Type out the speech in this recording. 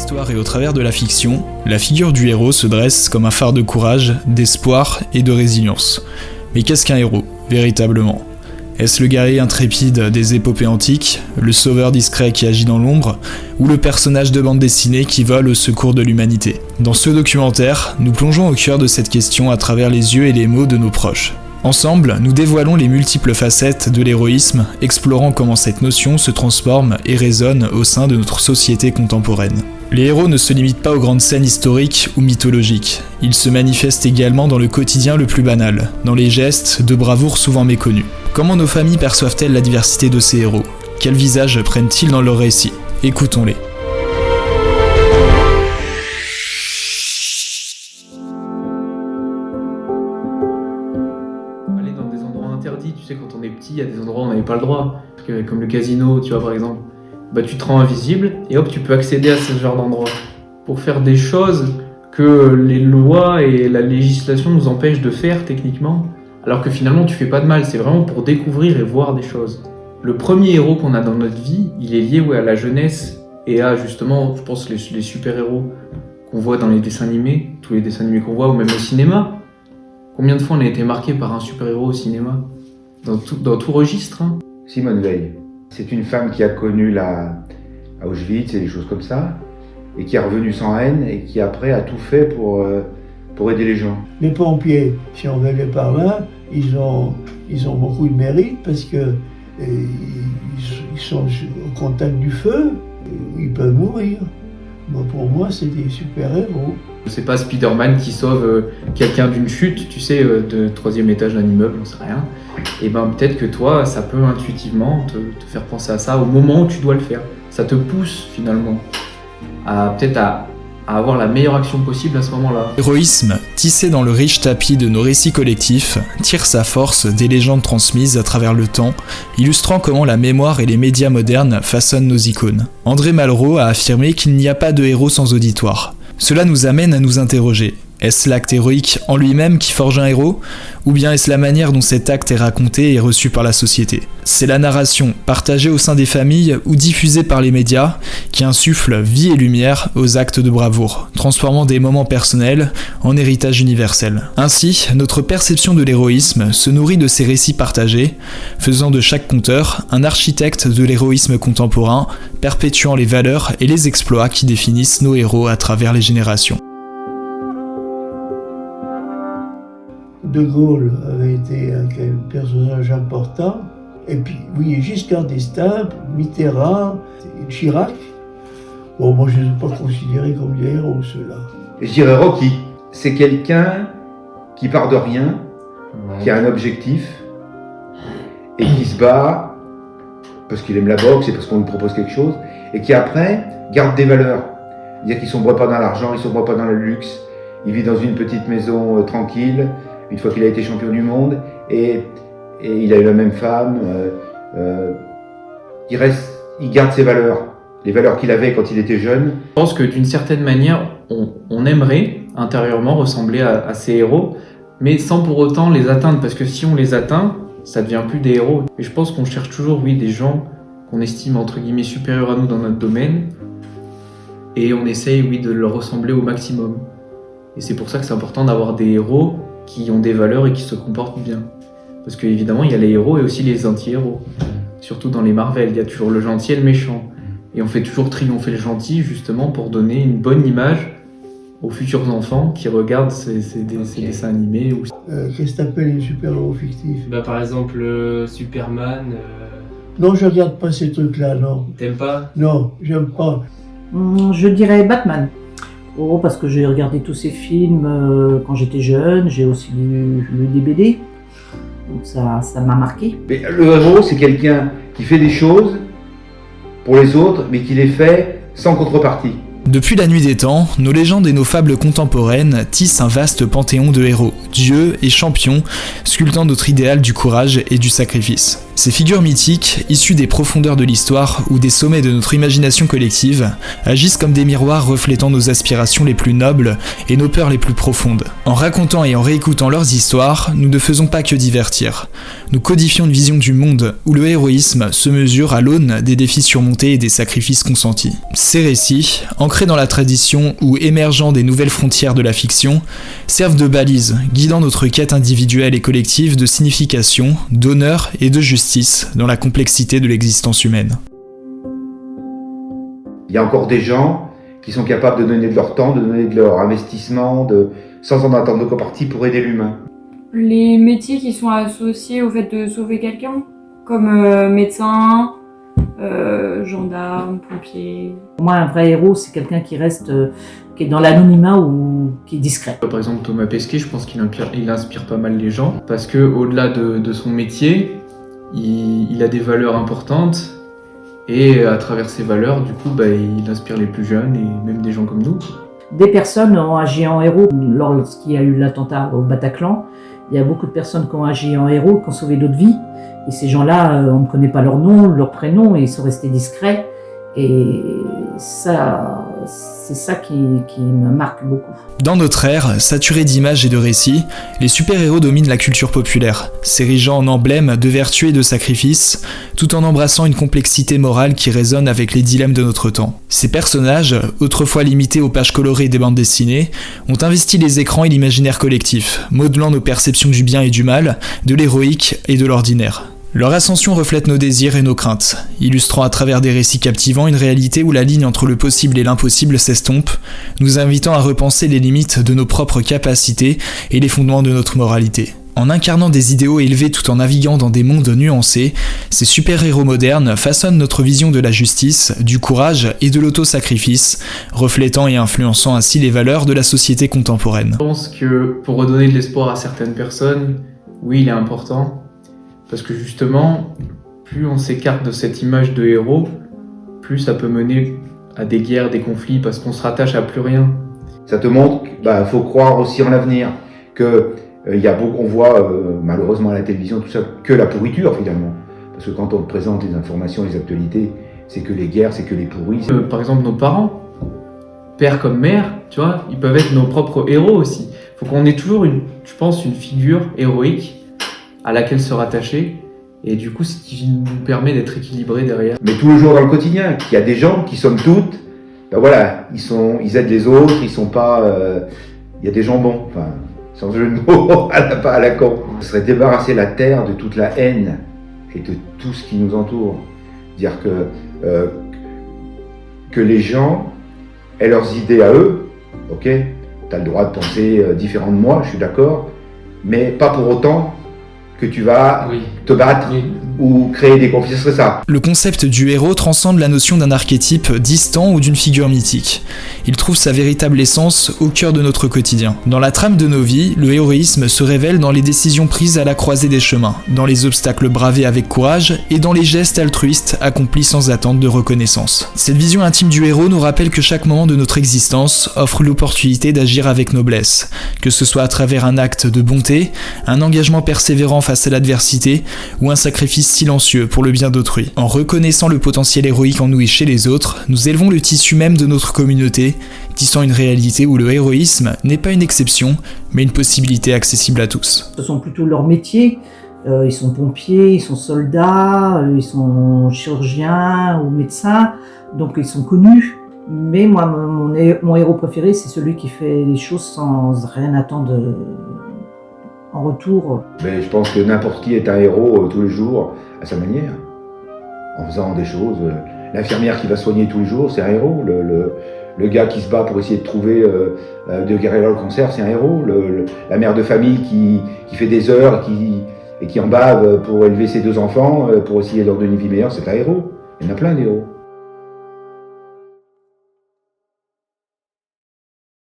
l'histoire et au travers de la fiction, la figure du héros se dresse comme un phare de courage, d'espoir et de résilience. Mais qu'est-ce qu'un héros, véritablement ? Est-ce le guerrier intrépide des épopées antiques, le sauveur discret qui agit dans l'ombre, ou le personnage de bande dessinée qui vole au secours de l'humanité ? Dans ce documentaire, nous plongeons au cœur de cette question à travers les yeux et les mots de nos proches. Ensemble, nous dévoilons les multiples facettes de l'héroïsme, explorant comment cette notion se transforme et résonne au sein de notre société contemporaine. Les héros ne se limitent pas aux grandes scènes historiques ou mythologiques. Ils se manifestent également dans le quotidien le plus banal, dans les gestes de bravoure souvent méconnus. Comment nos familles perçoivent-elles la diversité de ces héros ? Quel visage prennent-ils dans leurs récits ? Écoutons-les. Aller dans des endroits interdits, tu sais, quand on est petit, il y a des endroits où on n'avait pas le droit. Comme le casino, tu vois, par exemple. Tu te rends invisible et hop, tu peux accéder à ce genre d'endroit. Pour faire des choses que les lois et la législation nous empêchent de faire techniquement, alors que finalement tu fais pas de mal, c'est vraiment pour découvrir et voir des choses. Le premier héros qu'on a dans notre vie, il est lié à la jeunesse et à justement, je pense, les super-héros qu'on voit dans les dessins animés, tous les dessins animés qu'on voit, ou même au cinéma. Combien de fois on a été marqué par un super-héros au cinéma ? Dans tout registre. Hein. Simone Veil. C'est une femme qui a connu à Auschwitz et des choses comme ça, et qui est revenue sans haine, et qui après a tout fait pour aider les gens. Les pompiers, si on veut aller par là, ils ont beaucoup de mérite parce que ils sont au contact du feu, ils peuvent mourir. Pour moi, c'est des super-héros. C'est pas Spider-Man qui sauve quelqu'un d'une chute, tu sais, de 3e étage d'un immeuble, on sait rien. Et peut-être que toi, ça peut intuitivement te faire penser à ça au moment où tu dois le faire. Ça te pousse finalement à avoir la meilleure action possible à ce moment-là. L'héroïsme, tissé dans le riche tapis de nos récits collectifs, tire sa force des légendes transmises à travers le temps, illustrant comment la mémoire et les médias modernes façonnent nos icônes. André Malraux a affirmé qu'il n'y a pas de héros sans auditoire. Cela nous amène à nous interroger. Est-ce l'acte héroïque en lui-même qui forge un héros ? Ou bien est-ce la manière dont cet acte est raconté et reçu par la société ? C'est la narration, partagée au sein des familles ou diffusée par les médias, qui insuffle vie et lumière aux actes de bravoure, transformant des moments personnels en héritage universel. Ainsi, notre perception de l'héroïsme se nourrit de ces récits partagés, faisant de chaque conteur un architecte de l'héroïsme contemporain, perpétuant les valeurs et les exploits qui définissent nos héros à travers les générations. De Gaulle avait été un personnage important. Et puis, oui, Giscard d'Estaing, Mitterrand, Chirac. Bon, moi, je ne les ai pas considérés comme des héros, ceux-là. Et je dirais Rocky. C'est quelqu'un qui part de rien, qui a un objectif, et qui se bat parce qu'il aime la boxe et parce qu'on lui propose quelque chose, et qui après garde des valeurs. C'est-à-dire qu'il ne sombre pas dans l'argent, il ne sombre pas dans le luxe. Il vit dans une petite maison tranquille, une fois qu'il a été champion du monde, et il a eu la même femme, il garde ses valeurs, les valeurs qu'il avait quand il était jeune. Je pense que d'une certaine manière, on aimerait intérieurement ressembler à ces héros, mais sans pour autant les atteindre, parce que si on les atteint, ça devient plus des héros. Et je pense qu'on cherche toujours, des gens qu'on estime entre guillemets supérieurs à nous dans notre domaine, et on essaye, de leur ressembler au maximum. Et c'est pour ça que c'est important d'avoir des héros qui ont des valeurs et qui se comportent bien. Parce qu'évidemment, il y a les héros et aussi les anti-héros. Surtout dans les Marvel, il y a toujours le gentil et le méchant. Et on fait toujours triompher le gentil, justement, pour donner une bonne image aux futurs enfants qui regardent ces dessins animés. Qu'est-ce que t'appelles les super-héros fictifs ? Par exemple, Superman... Non, je regarde pas ces trucs-là, non. T'aimes pas ? Non, j'aime pas. Je dirais Batman. Parce que j'ai regardé tous ces films quand j'étais jeune, j'ai aussi lu des BD, donc ça m'a marqué. Mais le héros, c'est quelqu'un qui fait des choses pour les autres, mais qui les fait sans contrepartie. Depuis la nuit des temps, nos légendes et nos fables contemporaines tissent un vaste panthéon de héros, dieux et champions, sculptant notre idéal du courage et du sacrifice. Ces figures mythiques, issues des profondeurs de l'histoire ou des sommets de notre imagination collective, agissent comme des miroirs reflétant nos aspirations les plus nobles et nos peurs les plus profondes. En racontant et en réécoutant leurs histoires, nous ne faisons pas que divertir. Nous codifions une vision du monde où le héroïsme se mesure à l'aune des défis surmontés et des sacrifices consentis. Ces récits, ancrés dans la tradition ou émergeant des nouvelles frontières de la fiction, servent de balises, guidant notre quête individuelle et collective de signification, d'honneur et de justice dans la complexité de l'existence humaine. Il y a encore des gens qui sont capables de donner de leur temps, de donner de leur investissement, sans en attendre de contrepartie pour aider l'humain. Les métiers qui sont associés au fait de sauver quelqu'un, comme médecin, gendarme, pompier. Pour moi, un vrai héros, c'est quelqu'un qui reste, qui est dans l'anonymat ou qui est discret. Par exemple, Thomas Pesquet, je pense qu'il inspire pas mal les gens, parce que au-delà de son métier, il a des valeurs importantes, et à travers ces valeurs, du coup, il inspire les plus jeunes et même des gens comme nous. Des personnes ont agi en héros. Lorsqu'il y a eu l'attentat au Bataclan, il y a beaucoup de personnes qui ont agi en héros, qui ont sauvé d'autres vies. Et ces gens-là, on ne connaît pas leur nom, leur prénom, et ils sont restés discrets. Et ça, c'est ça qui me marque beaucoup. Dans notre ère, saturée d'images et de récits, les super-héros dominent la culture populaire, s'érigeant en emblème de vertu et de sacrifice, tout en embrassant une complexité morale qui résonne avec les dilemmes de notre temps. Ces personnages, autrefois limités aux pages colorées des bandes dessinées, ont investi les écrans et l'imaginaire collectif, modelant nos perceptions du bien et du mal, de l'héroïque et de l'ordinaire. Leur ascension reflète nos désirs et nos craintes, illustrant à travers des récits captivants une réalité où la ligne entre le possible et l'impossible s'estompe, nous invitant à repenser les limites de nos propres capacités et les fondements de notre moralité. En incarnant des idéaux élevés tout en naviguant dans des mondes nuancés, ces super-héros modernes façonnent notre vision de la justice, du courage et de l'autosacrifice, reflétant et influençant ainsi les valeurs de la société contemporaine. Je pense que pour redonner de l'espoir à certaines personnes, oui, il est important. Parce que justement, plus on s'écarte de cette image de héros, plus ça peut mener à des guerres, des conflits, parce qu'on se rattache à plus rien. Ça te montre qu'il faut croire aussi en l'avenir, on voit malheureusement à la télévision tout ça, que la pourriture finalement. Parce que quand on te présente les informations, les actualités, c'est que les guerres, c'est que les pourris. Par exemple, nos parents, père comme mère, tu vois, ils peuvent être nos propres héros aussi. Il faut qu'on ait toujours une figure héroïque à laquelle se rattacher, et du coup, ce qui nous permet d'être équilibrés derrière. Mais tous les jours dans le quotidien, il y a des gens qui, somme toute, ils aident les autres, ils sont pas... Il y a des gens bons, sans jeu de mots, pas à la con. Ce serait débarrasser la terre de toute la haine et de tout ce qui nous entoure. Dire que les gens aient leurs idées à eux, ok, t'as le droit de penser différent de moi, je suis d'accord, mais pas pour autant que tu vas te battre ou créer des conflits, ce serait ça. Le concept du héros transcende la notion d'un archétype distant ou d'une figure mythique. Il trouve sa véritable essence au cœur de notre quotidien. Dans la trame de nos vies, le héroïsme se révèle dans les décisions prises à la croisée des chemins, dans les obstacles bravés avec courage et dans les gestes altruistes accomplis sans attente de reconnaissance. Cette vision intime du héros nous rappelle que chaque moment de notre existence offre l'opportunité d'agir avec noblesse, que ce soit à travers un acte de bonté, un engagement persévérant face à l'adversité ou un sacrifice silencieux pour le bien d'autrui. En reconnaissant le potentiel héroïque en nous et chez les autres, nous élevons le tissu même de notre communauté, tissant une réalité où le héroïsme n'est pas une exception, mais une possibilité accessible à tous. Ce sont plutôt leurs métiers. Ils sont pompiers, ils sont soldats, ils sont chirurgiens ou médecins, donc ils sont connus. Mais moi, mon héros préféré, c'est celui qui fait les choses sans rien attendre en retour. Mais je pense que n'importe qui est un héros tous les jours, à sa manière, en faisant des choses. L'infirmière qui va soigner tous les jours, c'est un héros. Le gars qui se bat pour essayer de trouver, de guérir le cancer, c'est un héros. La mère de famille qui fait des heures et qui en bave pour élever ses 2 enfants, pour essayer de leur donner une vie meilleure, c'est un héros. Il y en a plein des héros.